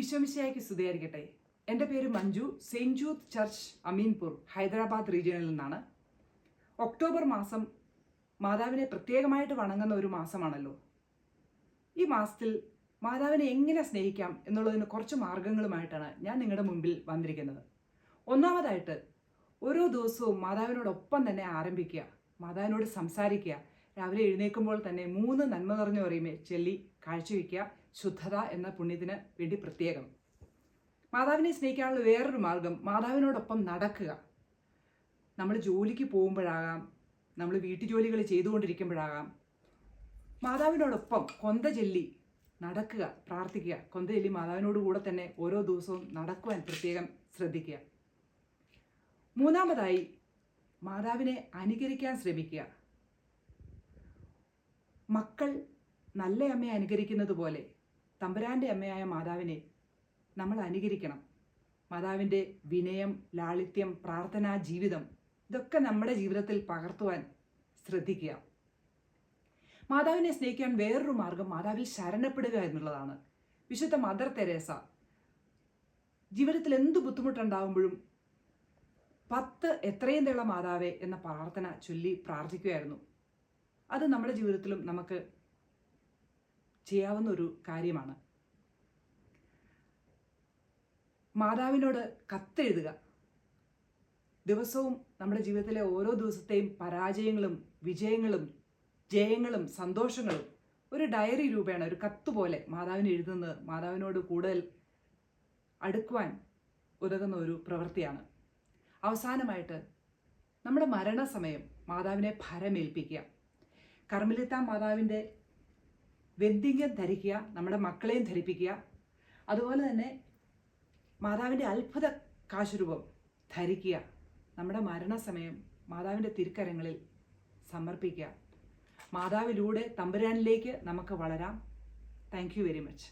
ഈശോമിശിഹായ്ക്ക് സ്തുതിയായിരിക്കട്ടെ. എൻ്റെ പേര് മഞ്ജു. സെയിൻറ്റ് ജൂത്ത് ചർച്ച് അമീൻപൂർ ഹൈദരാബാദ് റീജിയനിൽ നിന്നാണ്. ഒക്ടോബർ മാസം മാതാവിനെ പ്രത്യേകമായിട്ട് വണങ്ങുന്ന ഒരു മാസമാണല്ലോ. ഈ മാസത്തിൽ മാതാവിനെ എങ്ങനെ സ്നേഹിക്കാം എന്നുള്ളതിന് കുറച്ച് മാർഗങ്ങളുമായിട്ടാണ് ഞാൻ നിങ്ങളുടെ മുമ്പിൽ വന്നിരിക്കുന്നത്. ഒന്നാമതായിട്ട്, ഓരോ ദിവസവും മാതാവിനോടൊപ്പം തന്നെ ആരംഭിക്കുക, മാതാവിനോട് സംസാരിക്കുക. രാവിലെ എഴുന്നേൽക്കുമ്പോൾ തന്നെ 3 നന്മ നിറഞ്ഞ പറയുമേ ചൊല്ലി കാഴ്ചവെക്കുക. ശുദ്ധത എന്ന പുണ്യത്തിന് വേണ്ടി പ്രത്യേകം. മാതാവിനെ സ്നേഹിക്കാനുള്ള വേറൊരു മാർഗം മാതാവിനോടൊപ്പം നടക്കുക. നമ്മൾ ജോലിക്ക് പോകുമ്പോഴാകാം, നമ്മൾ വീട്ടുജോലികൾ ചെയ്തുകൊണ്ടിരിക്കുമ്പോഴാകാം, മാതാവിനോടൊപ്പം കൊന്ത ചൊല്ലി നടക്കുക, പ്രാർത്ഥിക്കുക. കൊന്ത ചൊല്ലി മാതാവിനോട് കൂടെ തന്നെ ഓരോ ദിവസവും നടക്കുവാൻ പ്രത്യേകം ശ്രദ്ധിക്കുക. മൂന്നാമതായി, മാതാവിനെ അനുകരിക്കാൻ ശ്രമിക്കുക. മക്കൾ നല്ല അമ്മയെ അനുകരിക്കുന്നത് പോലെ തമ്പുരാൻ്റെ അമ്മയായ മാതാവിനെ നമ്മൾ അനുകരിക്കണം. മാതാവിൻ്റെ വിനയം, ലാളിത്യം, പ്രാർത്ഥനാ ജീവിതം, ഇതൊക്കെ നമ്മുടെ ജീവിതത്തിൽ പകർത്തുവാൻ ശ്രദ്ധിക്കുക. മാതാവിനെ സ്നേഹിക്കാൻ വേറൊരു മാർഗം മാതാവിൽ ശരണപ്പെടുക എന്നുള്ളതാണ്. വിശുദ്ധ മദർ തെരേസ ജീവിതത്തിൽ എന്ത് ബുദ്ധിമുട്ടുണ്ടാകുമ്പോഴും 10 എത്രയും തെള്ള മാതാവേ എന്ന പ്രാർത്ഥന ചൊല്ലി പ്രാർത്ഥിക്കുമായിരുന്നു. അത് നമ്മുടെ ജീവിതത്തിലും നമുക്ക് ചെയ്യാവുന്ന ഒരു കാര്യമാണ്. മാതാവിനോട് കത്തെഴുതുക. ദിവസവും നമ്മുടെ ജീവിതത്തിലെ ഓരോ ദിവസത്തെയും പരാജയങ്ങളും വിജയങ്ങളും ജയങ്ങളും സന്തോഷങ്ങളും ഒരു ഡയറി രൂപേണ, ഒരു കത്ത് പോലെ മാതാവിന് എഴുതുന്നത് മാതാവിനോട് കൂടുതൽ അടുക്കുവാൻ ഉതകുന്ന ഒരു പ്രവൃത്തിയാണ്. അവസാനമായിട്ട്, നമ്മുടെ മരണസമയം മാതാവിനെ ഭരമേൽപ്പിക്കുക. കർമ്മലിത്ത മാതാവിൻ്റെ വെന്തിങ്കം ധരിക്കുക, നമ്മുടെ മക്കളെയും ധരിപ്പിക്കുക. അതുപോലെ തന്നെ മാതാവിൻ്റെ അത്ഭുത കാശുരൂപം ധരിക്കുക. നമ്മുടെ മരണസമയം മാതാവിൻ്റെ തിരുക്കരങ്ങളിൽ സമർപ്പിക്കുക. മാതാവിലൂടെ തമ്പുരാനിലേക്ക് നമുക്ക് വളരാം. Thank you very much.